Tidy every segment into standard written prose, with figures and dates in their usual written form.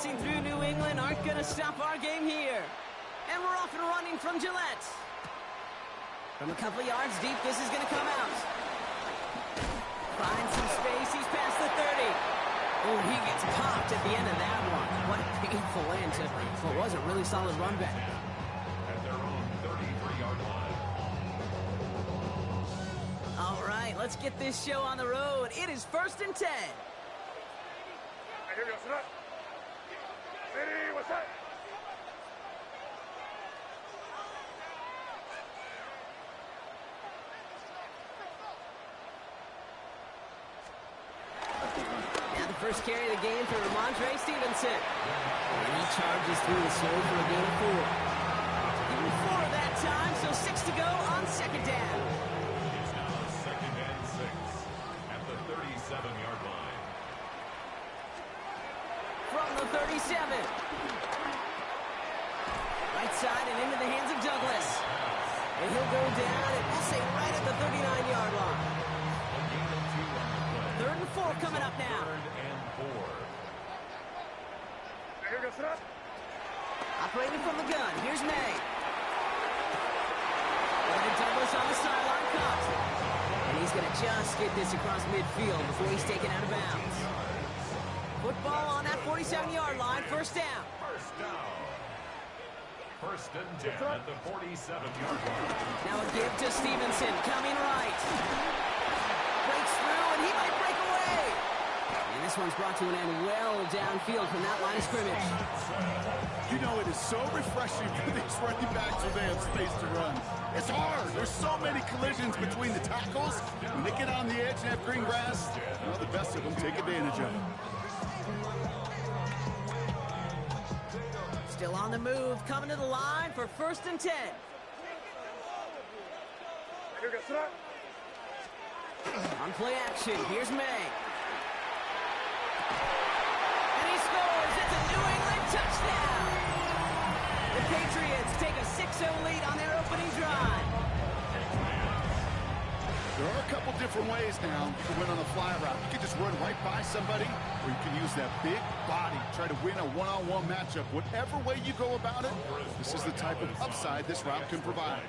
passing through New England aren't going to stop our game here. And we're off and running from Gillette. From a couple yards deep, this is going to come out. Finds some space. He's past the 30. Oh, he gets popped at the end of that one. What a painful end to what was a really solid run back. At their own 33-yard line. All right, let's get this show on the road. It is 1st and 10. Now the first carry of the game for Ramondre Stevenson. And he charges through the snow for a gain of 4. Even 4 that time, so 6 to go on 2nd down. It's now 2nd and 6 at the 37-yard line. From the 37. Right side and into the hands of Douglas. And he'll go down, and we'll say right at the 39-yard line. 3rd and 4 coming up now. 3rd and 4. Operating from the gun. Here's May. And Douglas on the sideline cut. And he's going to just get this across midfield before he's taken out of bounds. Football on that 47-yard line. 1st down. 1st down. 1st and 10 at the 47-yard line. Now a give to Stevenson. Coming right. Breaks through, and he might break away. And this one's brought to an end well downfield from that line of scrimmage. You know, it is so refreshing for these running backs when they have space to run. It's hard. There's so many collisions between the tackles. When they get on the edge and have green grass, you know, the best of them take advantage of it. Still on the move, coming to the line for 1st and 10. On play action, here's May. And he scores. It's a New England touchdown. The Patriots take a 6-0 lead on their opening drive. There are a couple different ways now to win on a fly route. You can just run right by somebody, or you can use that big body, try to win a one-on-one matchup. Whatever way you go about it, this is the type of upside this route can provide.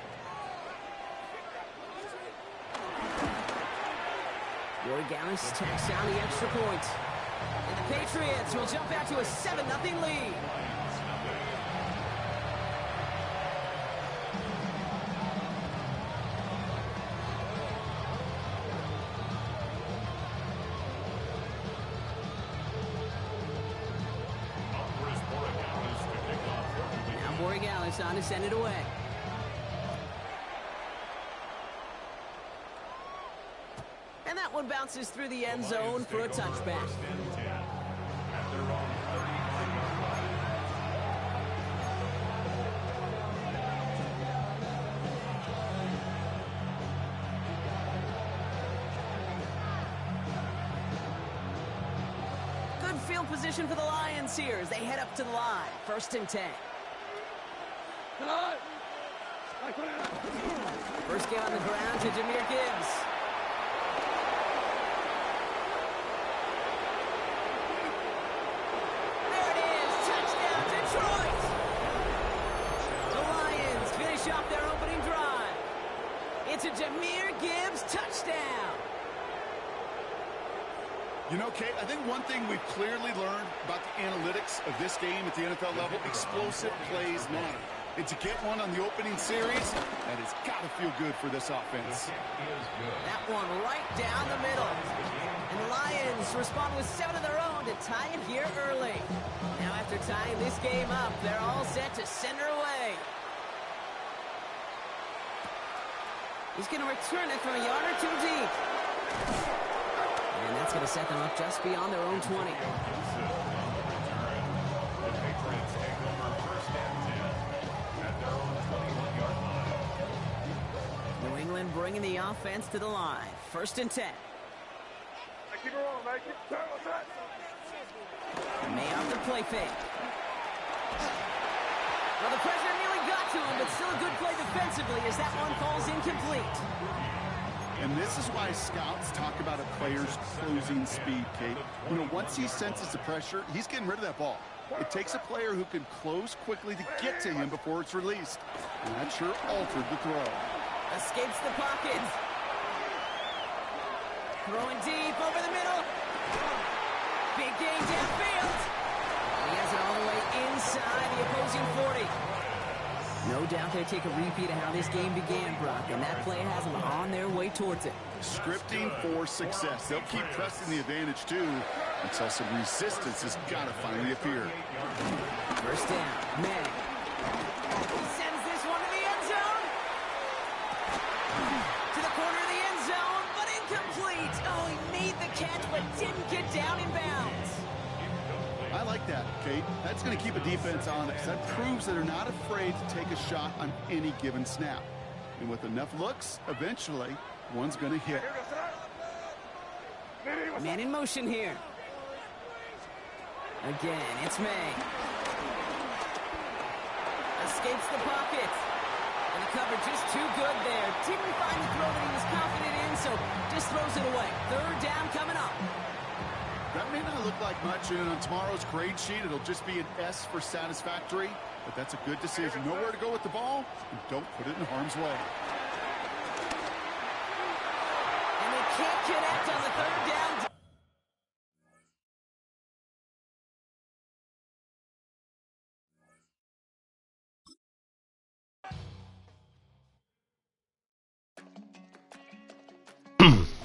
Roy Gallis tacks down the extra point. And the Patriots will jump out to a 7-0 lead. Now Borregales on to send it away. And that one bounces through the end zone for a touchback. Good field position for the Lions here as they head up to the line. 1st and 10. First game on the ground to Jahmyr Gibbs. Off their opening drive. It's a Jahmyr Gibbs touchdown. You know, Kate, I think one thing we've clearly learned about the analytics of this game at the NFL level, explosive plays matter. And to get one on the opening series, that has got to feel good for this offense. That one right down the middle. And the Lions respond with 7 of their own to tie it here early. Now after tying this game up, they're all set to send her away. He's going to return it from a yard or 2 deep. And that's going to set them up just beyond their own 20. New England bringing the offense to the line. 1st and 10. May off the play fake. Well, the pressure nearly got to him, but still a good play defensively as that one falls incomplete. And this is why scouts talk about a player's closing speed, Kate. You know, once he senses the pressure, he's getting rid of that ball. It takes a player who can close quickly to get to him before it's released. And that sure altered the throw. Escapes the pocket. Throwing deep over the middle. Big gain downfield. He has it all the way inside the opposing 40. No doubt they take a repeat of how this game began, Brock, and that play has them on their way towards it. Scripting for success. They'll keep pressing the advantage, too, until some resistance has got to finally appear. First down, May. He sends this one to the end zone. To the corner of the end zone, but incomplete. Oh, he made the catch, but didn't get down in bounds. I like that, Kate. That's going to keep a defense honest. That proves that they're not afraid to take a shot on any given snap. And with enough looks, eventually, one's going to hit. Man in motion here. Again, it's May. Escapes the pocket. And the cover just too good there. Didn't find the throw that he was confident in, so just throws it away. Third down coming up. That may not look like much, and on tomorrow's grade sheet, it'll just be an S for satisfactory, but that's a good decision. Know where to go with the ball, and don't put it in harm's way. And they can't connect on the third down.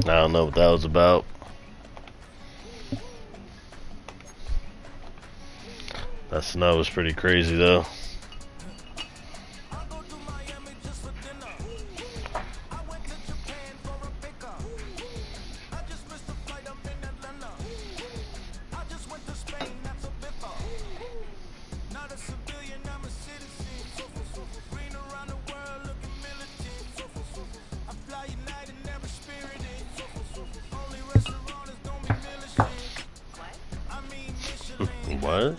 I don't know what that was about. That snow was pretty crazy though. What?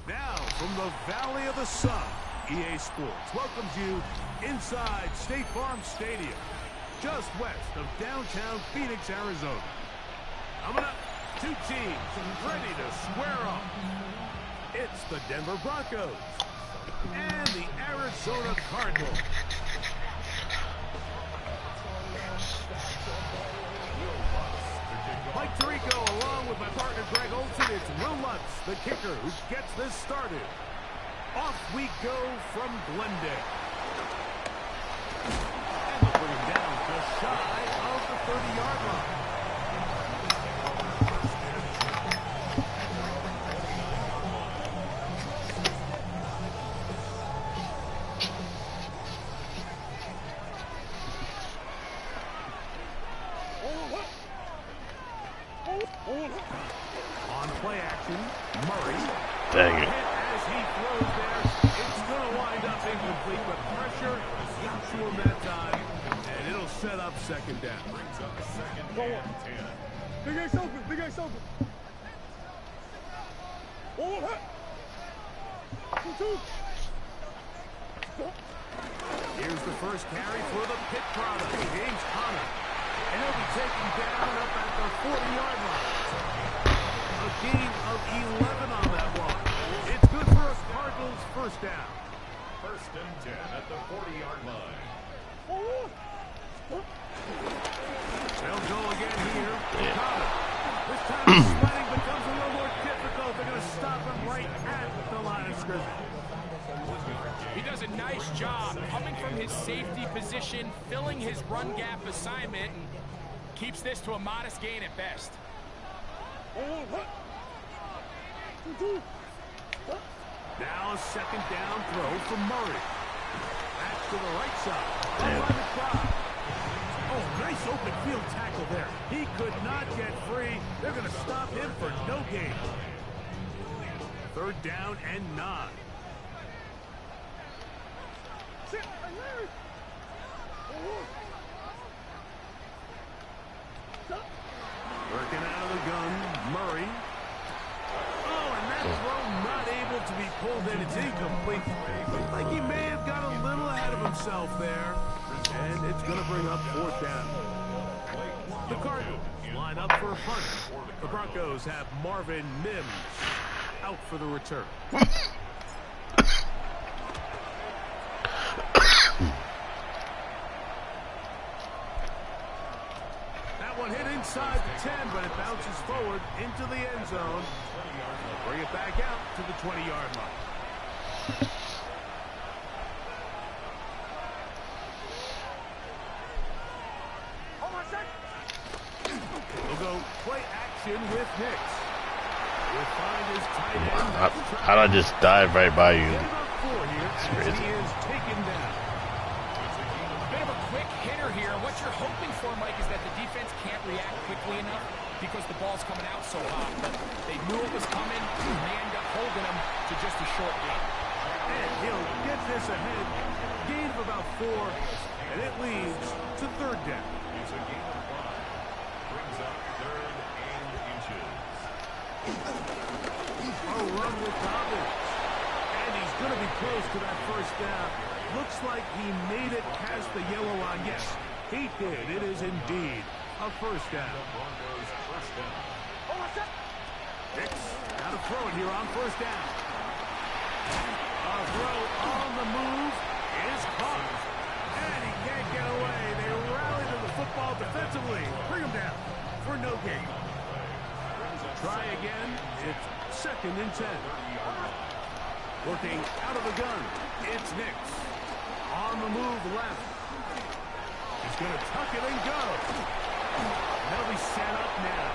Now, from the Valley of the Sun, EA Sports welcomes you inside State Farm Stadium, just west of downtown Phoenix, Arizona. Coming up, two teams ready to square off. It's the Denver Broncos and the Arizona Cardinals. Mike Tirico, along with my partner Greg Olson, it's Will Lutz, the kicker, who gets this started. Off we go from Glendale. And they'll bring him down just shy of the 30-yard line. On play action, Murray. Dang it. As he throws there, it's going to wind up incomplete, but pressure got to him that time, and it'll set up second down. Brings up a second and 10. Big Ace open, Big Ace open. Oh, hit. 2-2. Here's the first carry for the Pitt product, James Conner. And he'll be taken down up at the 40-yard line. A gain of 11 on that one. It's good for a Cardinals first down. First and 10 at the 40-yard line. They'll go again here. Conner. This time the sledding becomes a little more difficult. They're going to stop him right at the line of scrimmage. He does a nice job coming from his safety position, filling his run gap assignment, and keeps this to a modest gain at best. Now a second down throw from Murray. Back to the right side. Oh, nice open field tackle there. He could not get free. They're going to stop him for no gain. Third down and 9. Working out of the gun, Murray. Oh, and that throw not able to be pulled in. It's incomplete. Looked like he may have got a little ahead of himself there. And it's going to bring up 4th down. The Cardinals line up for a punt. The Broncos have Marvin Mims out for the return. That one hit inside the 10, but it bounces forward into the end zone. Bring it back out to the 20-yard line. We'll go play action with Hicks. We'll find his tight end. How'd I just dive right by you? It's crazy. He is taken down. Bit of a quick hitter here. What you're hoping for, Mike, is that the defense can't react quickly enough because the ball's coming out so hot. But they knew it was coming, and they end up holding him to just a short gain. And he'll get this ahead. Gain of about 4, and it leads to 3rd down. It's a gain of 5. Brings up 3rd and inches. A run with Dobbins. And he's going to be close to that 1st down. Looks like he made it past the yellow line. Yes, he did. It is indeed a 1st down. Broncos 1st down. Hicks got to throw it here on 1st down. A throw on the move is caught. And he can't get away. They rally to the football defensively. Bring him down for no gain. Try again. It's 2nd and 10. Working out of the gun. It's Hicks. On the move left. He's going to tuck it and go. That'll be set up now.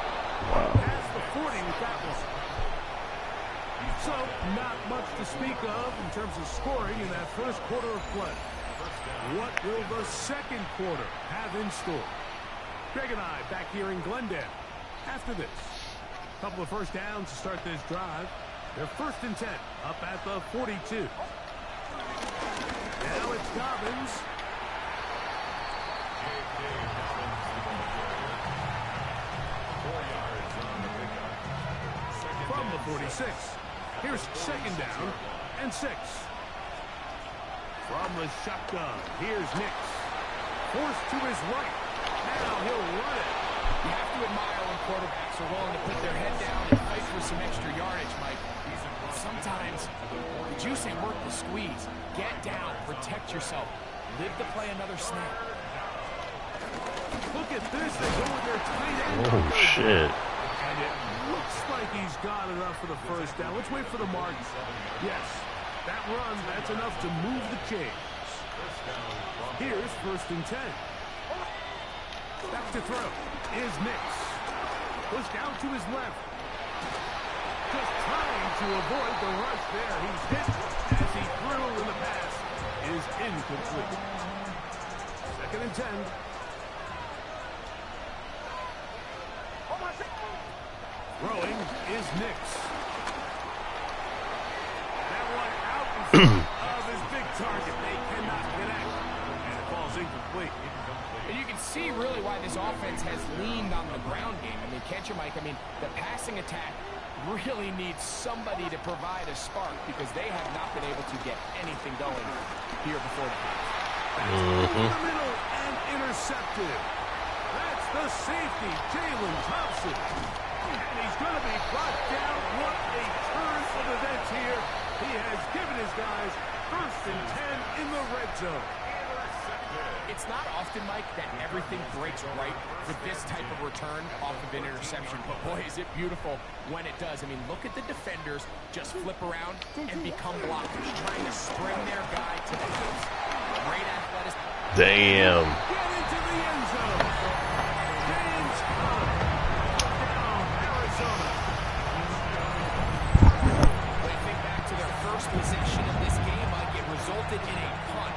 Past the 40 with that one. So, not much to speak of in terms of scoring in that 1st quarter of play. What will the 2nd quarter have in store? Greg and I back here in Glendale after this. Couple of 1st downs to start this drive. They're 1st and 10 up at the 42. Now it's Dobbins. From the 46. Here's 2nd down and 6. From the shotgun, here's Hicks. Forced to his right. Now he'll run it. You have to admire when quarterbacks are willing to put their head down and fight for some extra yardage, Mike. Sometimes the juice ain't worth the squeeze. Get down, protect yourself, live to play another snap. Look at this, they go with their tight end. Oh, shit. And it looks like he's got enough for the 1st down. Let's wait for the mark. Yes, that run, that's enough to move the chains. Here's 1st and 10. Back to throw is Hicks. Goes down to his left. Just trying to avoid the rush there. He's hit as he threw in the pass is incomplete. 2nd and 10. Throwing is Hicks. That one out in front of his big target. They cannot connect. And it falls incomplete. And you can see really why this offense has leaned on the ground game. I mean, can't you, Mike? I mean, the passing attack really needs somebody to provide a spark because they have not been able to get anything going here before the half. Over the middle and intercepted. That's the safety, Jalen Thompson. And he's going to be brought down. What a turn of events here. He has given his guys 1st and 10 in the red zone. It's not often, Mike, that everything breaks right for this type of return off of an interception. But boy, is it beautiful when it does. I mean, look at the defenders just flip around and become blockers, trying to spring their guy to the house. Great athleticism. Damn. Get into the end zone. James Conner. Down, Arizona. They think back to their 1st possession of this game, Mike. It resulted in a punt.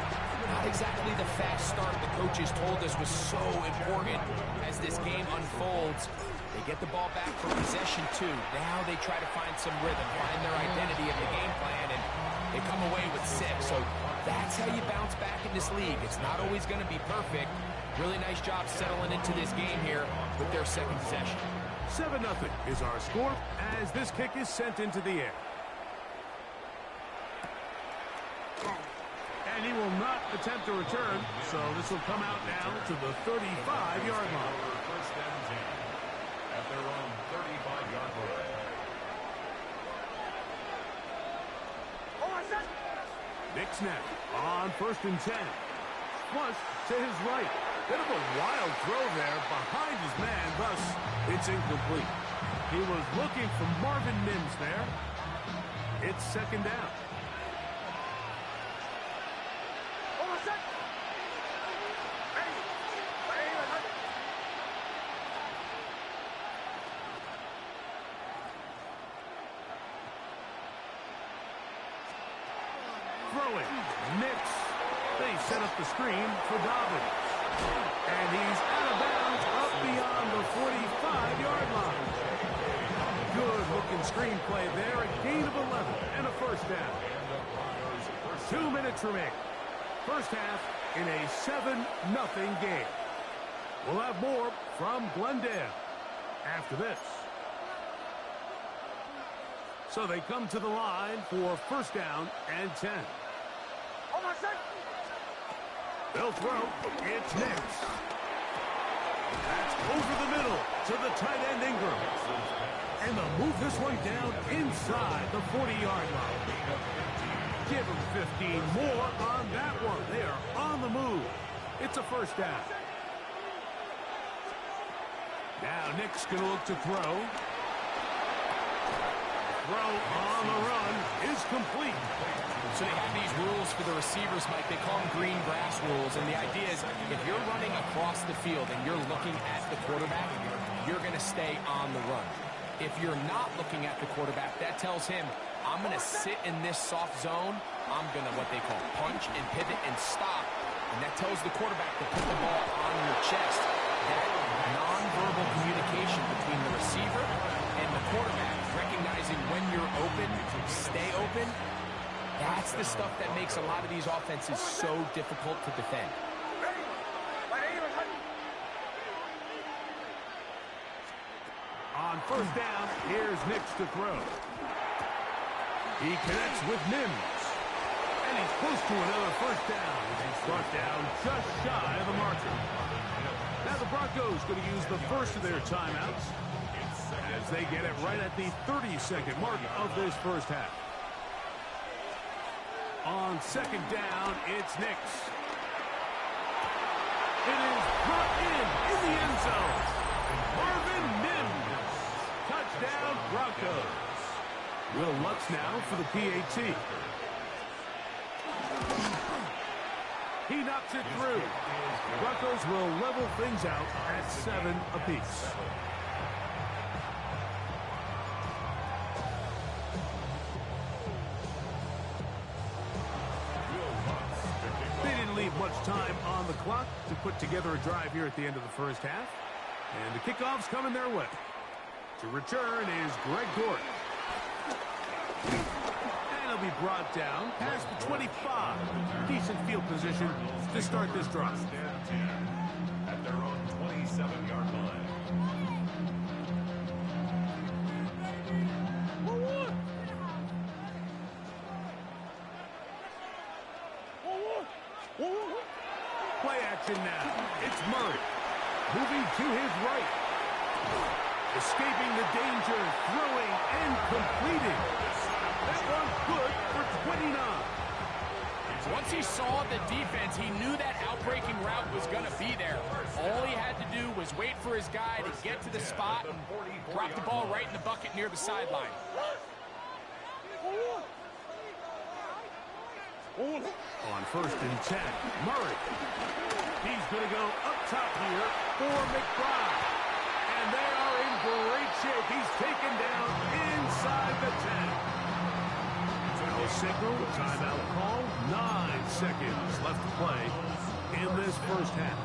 Not exactly the fast start the coaches coaches told us was so important as this game unfolds. They get the ball back for possession 2. Now they try to find some rhythm, find their identity of the game plan, and they come away with 6. So that's how you bounce back in this league. It's not always going to be perfect. Really nice job settling into this game here with their second possession. 7-0 is our score as this kick is sent into the air. And he will not attempt a return, so this will come out now to the 35-yard line. First and 10 at their own 35-yard line. Nick snap on 1st and 10. Flush to his right. Bit of a wild throw there behind his man, thus it's incomplete. He was looking for Marvin Mims there. It's 2nd down. Throwing, Nix. They set up the screen for Dobbins. And he's out of bounds up beyond the 45-yard line. Good-looking screenplay there, a gain of 11 and a 1st down. 2 minutes remain. First half in a 7-0 game. We'll have more from Glendale after this. So they come to the line for 1st down and 10. They'll throw. It's Nix. That's over the middle to the tight end Ingram. And they'll move this one down inside the 40-yard line. Give them 15 more on that one. They are on the move. It's a 1st down. Now Nick's going to look to throw. Throw on the run is complete. So they have these rules for the receivers, Mike. They call them green grass rules. And the idea is if you're running across the field and you're looking at the quarterback, you're going to stay on the run. If you're not looking at the quarterback, that tells him, I'm going to sit in this soft zone. I'm going to what they call punch and pivot and stop. And that tells the quarterback to put the ball on your chest. That nonverbal communication between the receiver and the quarterback, recognizing when you're open, stay open, that's the stuff that makes a lot of these offenses so difficult to defend. On 1st down, here's Nix to throw. He connects with Mims. And he's close to another 1st down. He's brought down just shy of the marker. Now the Broncos going to use the first of their timeouts as they get it right at the 30-second mark of this first half. On 2nd down, it's Nix. It is brought in the end zone. Marvin Mims. Touchdown, Broncos. Will Lutz now for the PAT. He knocks it through. Broncos will level things out at 7 apiece. Much time on the clock to put together a drive here at the end of the first half. And the kickoff's coming their way. To return is Greg Gordon. And he'll be brought down past the 25. Decent field position to start this drive. At their own 27-yard line. Play action now. It's Murray. Moving to his right. Escaping the danger. Throwing and completing. That one's good for 29. Once he saw the defense, he knew that outbreaking route was going to be there. All he had to do was wait for his guy to get to the spot and drop the ball right in the bucket near the sideline. On 1st and 10, Murray. He's going to go up top here for McBride. And they are in great shape. He's taken down inside the 10. No signal, timeout call, 9 seconds left to play in this first half.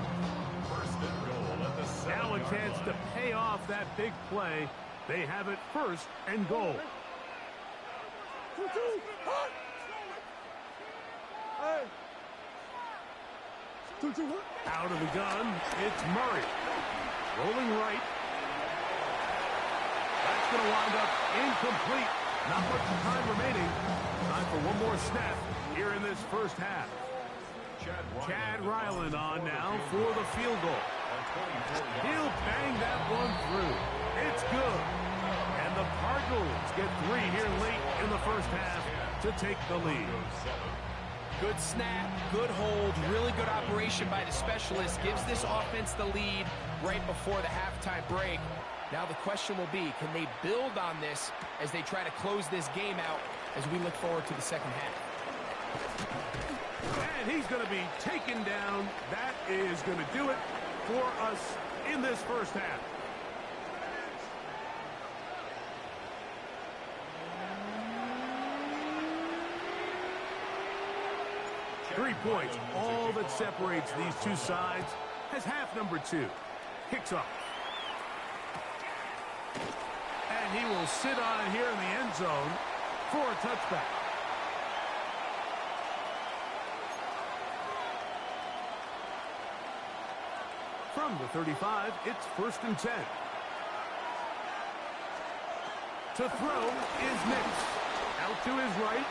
First and goal at the 7 Now a chance to pay off that big play. They have it first and goal. 2-2. Hot. Hey. 2-2. Hot. Out of the gun, it's Murray. Rolling right. That's going to wind up incomplete. Not much time remaining. Time for one more snap here in this first half. Chad Ryland on now for the field goal. He'll bang that one through. It's good. And the Cardinals get 3 here late in the first half to take the lead. Good snap, good hold, really good operation by the specialist. Gives this offense the lead right before the halftime break. Now the question will be, can they build on this as they try to close this game out as we look forward to the second half? And he's going to be taken down. That is going to do it for us in this first half. Three points, all that separates these two sides, as half number 2 kicks off. And he will sit on here in the end zone for a touchback. From the 35, it's 1st and 10. To throw is Nix. Out to his right.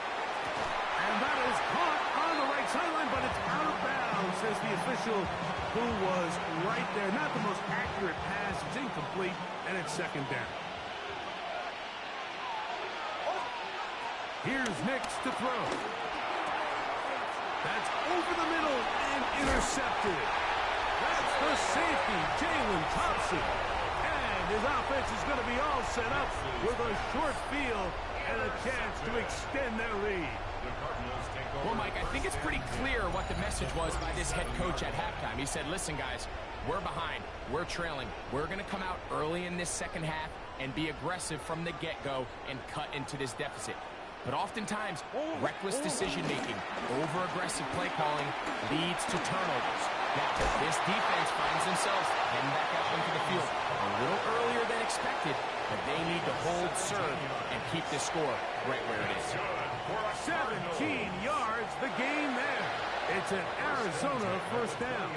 And that is caught on the right sideline, but it's out of bounds, says the official who was right there. Not the most accurate pass. It's incomplete, and it's 2nd down. Here's Nix to throw. That's over the middle and intercepted. That's the safety, Jalen Thompson. And his offense is going to be all set up with a short field and a chance to extend their lead. Well, Mike, I think it's pretty clear what the message was by this head coach at halftime. He said, listen, guys, we're behind. We're trailing. We're going to come out early in this second half and be aggressive from the get-go and cut into this deficit. But oftentimes, reckless decision-making, over-aggressive play calling leads to turnovers. Now, this defense finds themselves heading back out into the field a little earlier than expected, but they need to hold serve and keep this score right where it is. 17 yards, the gain there. It's an Arizona first down.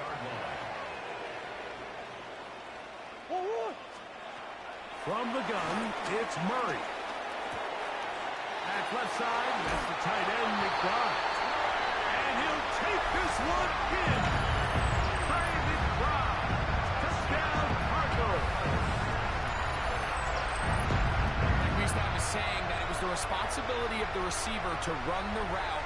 From the gun, it's Murray. At left side, that's the tight end, McBride. And he'll take this one in. Trey McBride. Touchdown, Cardinals. Like we used to have a saying that it was the responsibility of the receiver to run the route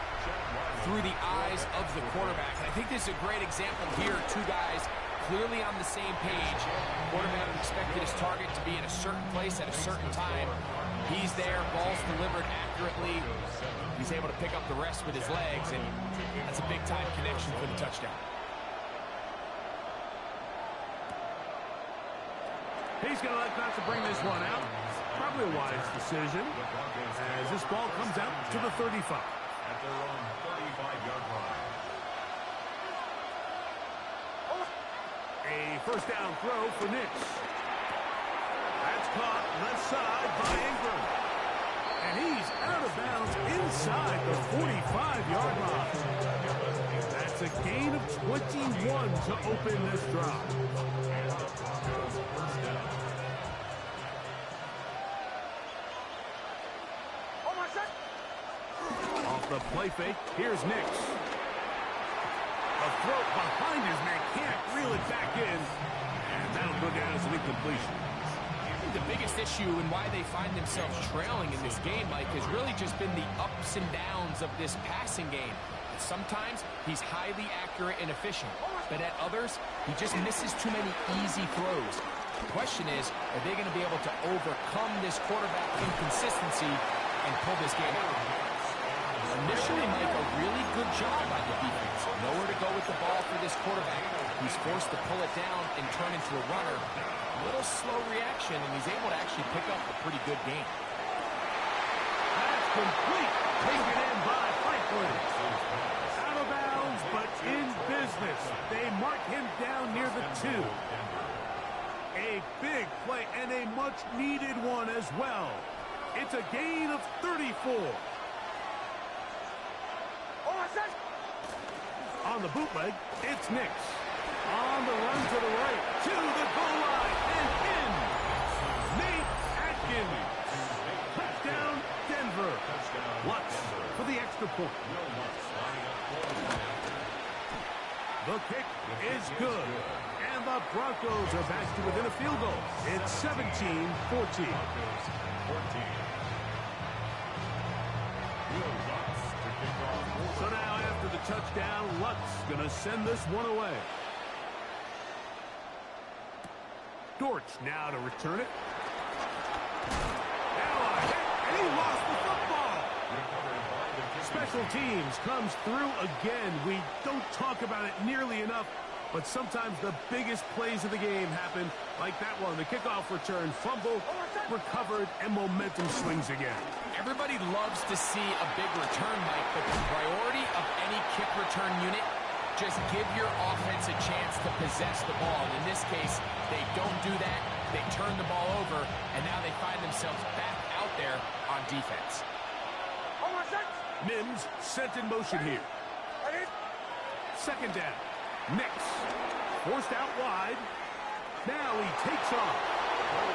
through the eyes of the quarterback. And I think this is a great example here. Two guys clearly on the same page. Quarterback expected his target to be in a certain place at a certain time. He's there, ball's delivered accurately. He's able to pick up the rest with his legs, and that's a big-time connection for the touchdown. He's going to elect not to bring this one out. Probably a wise decision as this ball comes out to the 35. At their own 35-yard line. A first down throw for Nix. That's caught left side by Ingram. And he's out of bounds inside the 45-yard line. That's a gain of 21 to open this drive. Off the play fake, here's Nix. A throw behind his man, can't reel it back in. And that'll go down as an incompletion. The biggest issue and why they find themselves trailing in this game, Mike, has really just been the ups and downs of this passing game. Sometimes he's highly accurate and efficient, but at others, he just misses too many easy throws. The question is, are they going to be able to overcome this quarterback inconsistency and pull this game out? Initially, Mike, a really good job by the defense. Nowhere to go with the ball for this quarterback. He's forced to pull it down and turn into a runner. A little slow reaction, and he's able to actually pick up a pretty good game. That's complete. Taken in by Franklin. Out of bounds but in business. They mark him down near the 2. A big play and a much-needed one as well. It's a gain of 34. On the bootleg, it's Nix. On the run to the right, to the goal line, and in. Nate Atkins. Touchdown, Denver. Lutz for the extra point. The kick is good. And the Broncos are back to within a field goal. It's 17-14. So now after the touchdown, Lutz going to send this one away. Dortch now to return it. Now a hit, and he lost the football. Special teams comes through again. We don't talk about it nearly enough, but sometimes the biggest plays of the game happen, like that one. The kickoff return, fumble, recovered, and momentum swings again. Everybody loves to see a big return, Mike, but the priority of any kick return unit, just give your offense a chance to possess the ball. And in this case, they don't do that. They turn the ball over, and now they find themselves back out there on defense. Mims sent in motion here. Second down. Nix. Forced out wide. Now he takes off.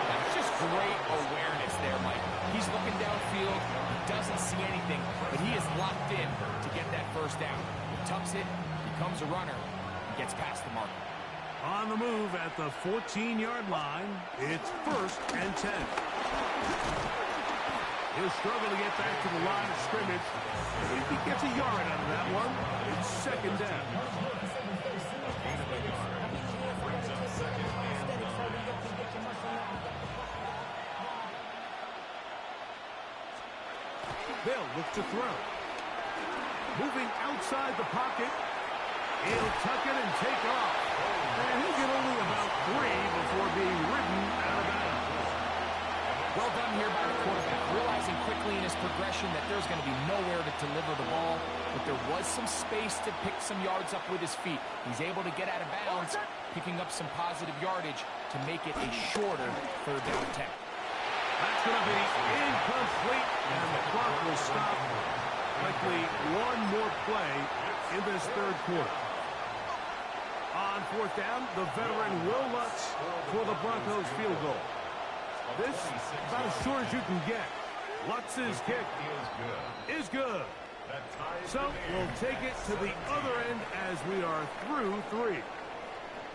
That's just great awareness there, Mike. He's looking downfield. He doesn't see anything, but he is locked in to get that first down. He tucks it, becomes a runner, and gets past the mark. On the move at the 14-yard line, it's 1st and 10. He'll struggle to get back to the line of scrimmage. If he gets a yard out of that one, it's 2nd down. They'll look to throw. Moving outside the pocket. He'll tuck it and take off. And he'll get only about 3 before being ridden out of bounds. Well done here by the quarterback, realizing quickly in his progression that there's going to be nowhere to deliver the ball, but there was some space to pick some yards up with his feet. He's able to get out of bounds, picking up some positive yardage to make it a shorter 3rd down attempt. That's going to be incomplete, and the clock will stop. Likely one more play in this 3rd quarter. On 4th down, the veteran Will Lutz for the Broncos field goal. This about as short as you can get. Lutz's kick is good. So we'll take it to the other end as we are through 3.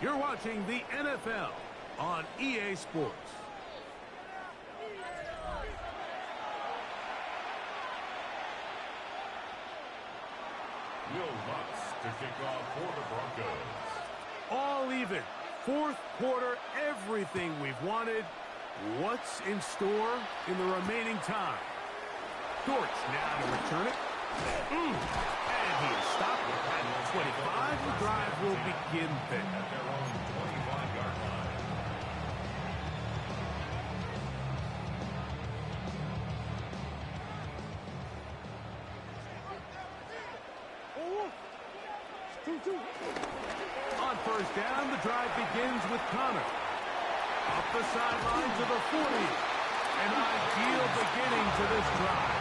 You're watching the NFL on EA Sports. Will Lutz to kick off for the Broncos. All even. 4th quarter, everything we've wanted. What's in store in the remaining time? Dortch now to return it. And he is stopped at 25. The drive will begin then. At their own 25-yard line. On 1st down, the drive begins with Connor. Up the sideline to the 40. An ideal beginning to this drive.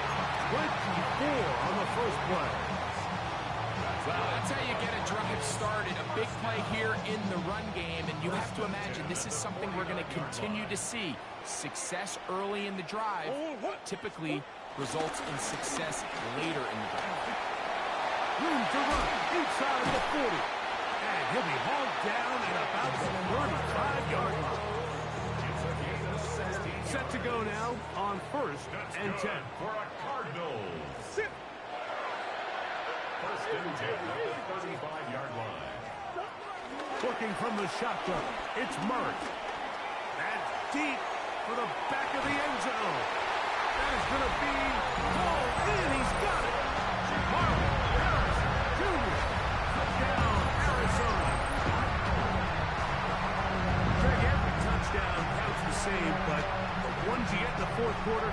24 on the first play. Well, that's how you get a drive started. A big play here in the run game, and you have to imagine this is something we're going to continue to see. Success early in the drive typically results in success later in the drive. Room to run inside the 40. And he'll be hauled down at about the 35-yard line. Set to go now on 1st and 10. For a Cardinals. 1st and 10 at the 35-yard line. Working from the shotgun, it's Murray. That's deep for the back of the end zone. That is going to be hauled in. He's got it. Marvin Harris Jr. Touchdown, Arizona. Greg, every touchdown counts the same, but the ones you get in the 4th quarter,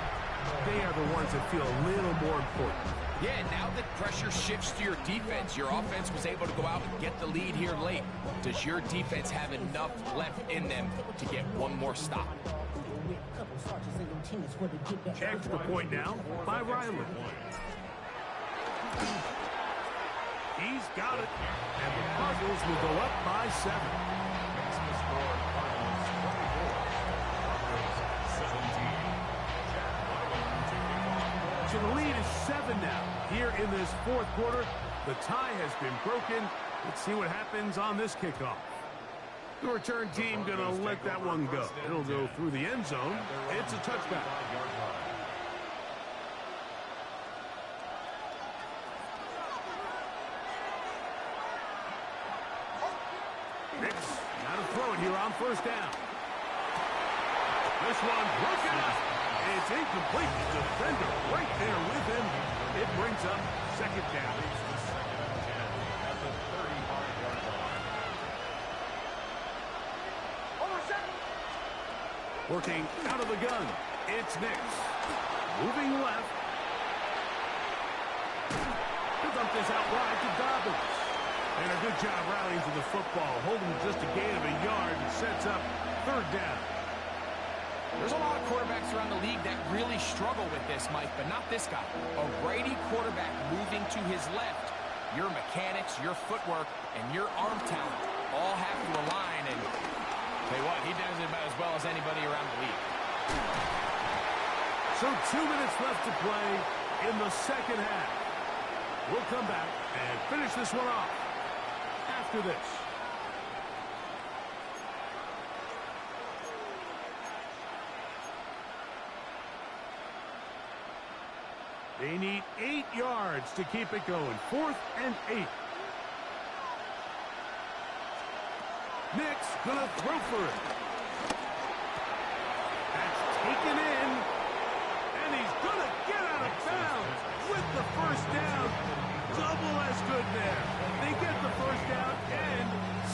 they are the ones that feel a little more important. Yeah, now that pressure shifts to your defense, your offense was able to go out and get the lead here late. Does your defense have enough left in them to get one more stop? Extra point now by Riley. He's got it. And the Cardinals will go up by 7. So the lead is 7 now. Here in this fourth quarter, the tie has been broken. Let's see what happens on this kickoff. The return team going to let that one go. It'll go through the end zone. It's a touchback. Nix, got to throw it here on first down. This one broken up. It's incomplete. The defender right there with him. It brings up second down. Working out of the gun. It's Nix. Moving left. He'll dump this out wide to Dobbins. And a good job rallying to the football. Holding just a gain of a yard and sets up third down. There's a lot of quarterbacks around the league that really struggle with this, Mike, but not this guy. A righty quarterback moving to his left. Your mechanics, your footwork, and your arm talent all have to align. And tell you what, he does it about as well as anybody around the league. So 2 minutes left to play in the second half. We'll come back and finish this one off after this. They need 8 yards to keep it going. 4th and 8. Nix gonna throw for it. That's taken in. And he's gonna get out of bounds with the first down. Double as good there. They get the first down and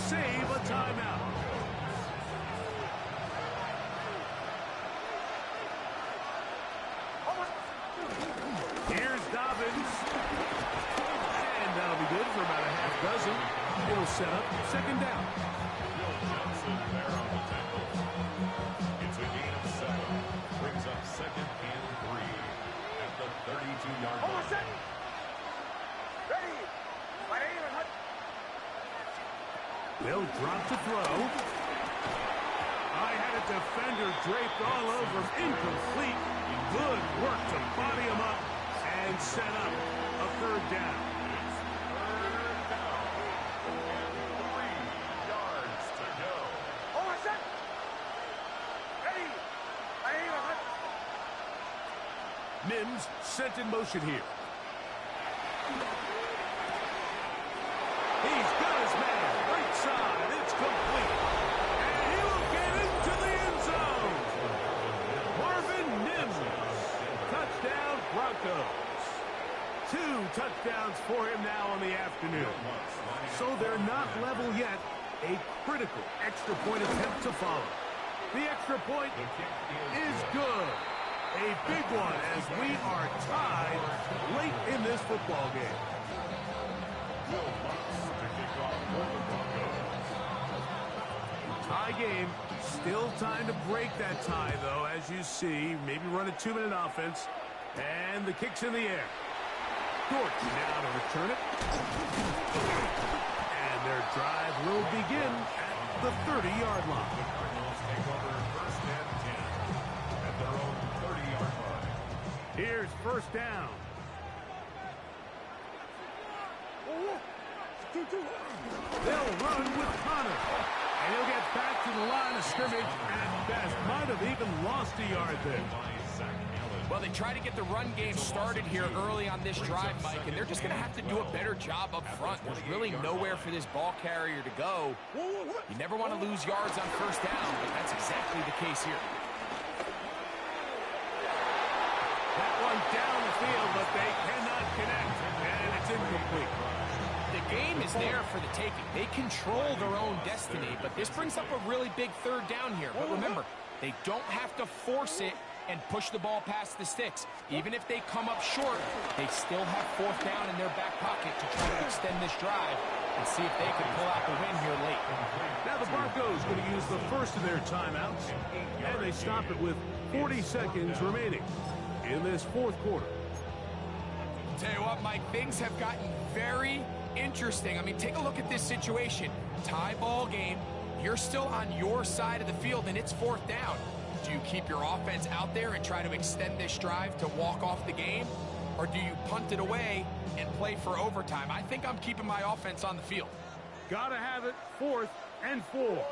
save a timeout. Here's Dobbins. And that'll be good for about a half dozen. It'll set up second down. There on the tackle. It's a gain of 7. Brings up 2nd and 3 at the 32-yard line. Ready. They'll drop to throw. I had a defender draped all over him. Incomplete. Good work to body him up and set up a third down. Mims sent in motion here. He's got his man. Right side. It's complete. And he will get into the end zone. Marvin Mims. Touchdown Broncos. 2 touchdowns for him now on the afternoon. So they're not level yet. A critical extra point attempt to follow. The extra point is good. A big one as we are tied late in this football game. Tie game. Still time to break that tie, though, as you see. Maybe run a 2-minute offense. And the kick's in the air. Dortch now to return it. And their drive will begin at the 30-yard line. Here's first down. They'll run with Connor. And he'll get back to the line of scrimmage at best. Might have even lost a yard there. Well, they try to get the run game started here early on this drive, Mike, and they're just going to have to do a better job up front. There's really nowhere for this ball carrier to go. You never want to lose yards on first down, but that's exactly the case here. That one down the field, but they cannot connect, and it's incomplete. The game is there for the taking. They control their own destiny, but this brings up a really big third down here. But remember, they don't have to force it and push the ball past the sticks. Even if they come up short, they still have 4th down in their back pocket to try to extend this drive and see if they can pull out the win here late. Now the Broncos going to use the first of their timeouts, and they stop it with 40 seconds remaining in this 4th quarter. Tell you what, Mike, things have gotten very interesting. I mean, take a look at this situation. Tie ball game. You're still on your side of the field, and it's 4th down. Do you keep your offense out there and try to extend this drive to walk off the game? Or do you punt it away and play for overtime? I think I'm keeping my offense on the field. Gotta have it, 4th and 4.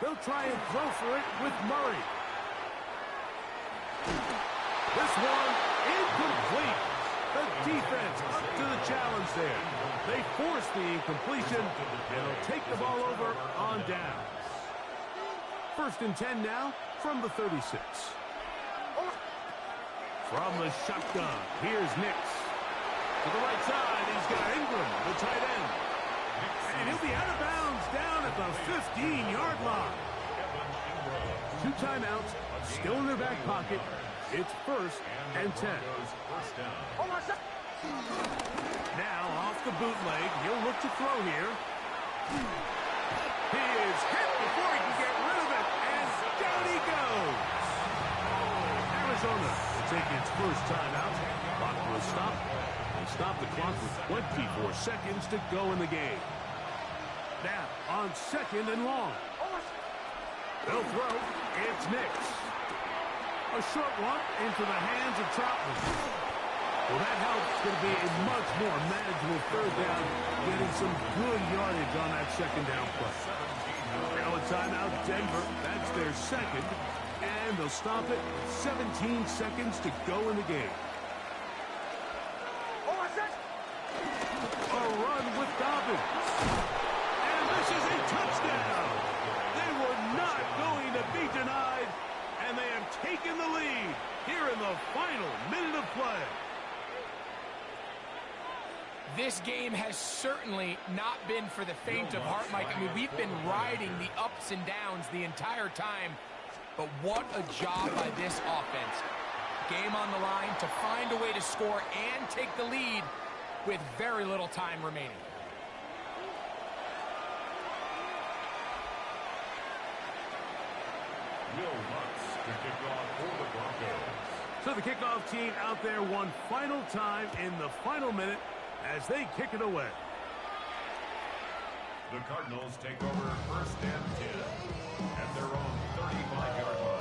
They'll try and throw for it with Murray. This one incomplete. The defense up to the challenge there. They force the incompletion, and they'll take the ball over on downs. 1st and 10 now from the 36. From the shotgun, here's Nix. To the right side, he's got Ingram, the tight end. And he'll be out of bounds down at the 15-yard line. 2 timeouts, still in their back pocket. It's 1st and 10. Now off the bootleg, he'll look to throw here. He is hit before he can get rid of it, and down he goes. Arizona will take its first timeout. Clock will stop. They stop the clock with 24 seconds to go in the game. Now on 2nd and long. They'll throw. It's Nix. A short one into the hands of Troutman. Well, that helps. It's going to be a much more manageable 3rd down, getting some good yardage on that 2nd down play. Now a timeout, Denver. That's their 2nd, and they'll stop it. 17 seconds to go in the game. A run with Dobbins. And this is a touchdown. They were not going to be denied, and they have taken the lead here in the final minute of play. This game has certainly not been for the faint of heart, Mike. I mean, we've been riding the ups and downs the entire time, but what a job by this offense. Game on the line to find a way to score and take the lead with very little time remaining. So the kickoff team out there one final time in the final minute as they kick it away. The Cardinals take over 1st and 10 at their own 35-yard line.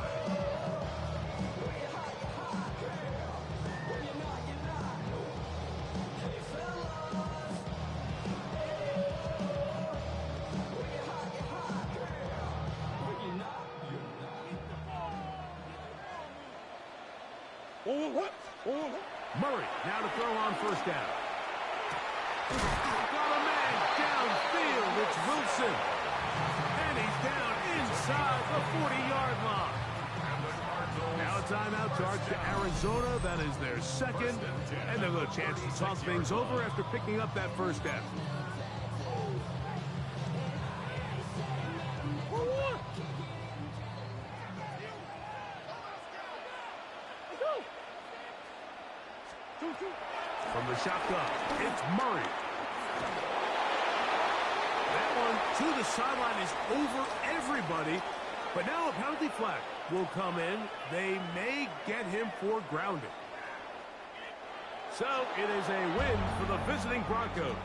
Murray now to throw on 1st down. Got a man downfield. It's Wilson. And he's down inside the 40-yard line. Now a timeout charge to Arizona. That is their 2nd. And they'll have a chance to talk things over after picking up that 1st down. From the shotgun, it's Murray. That one to the sideline is over everybody. But now a penalty flag will come in. They may get him for grounding. So it is a win for the visiting Broncos.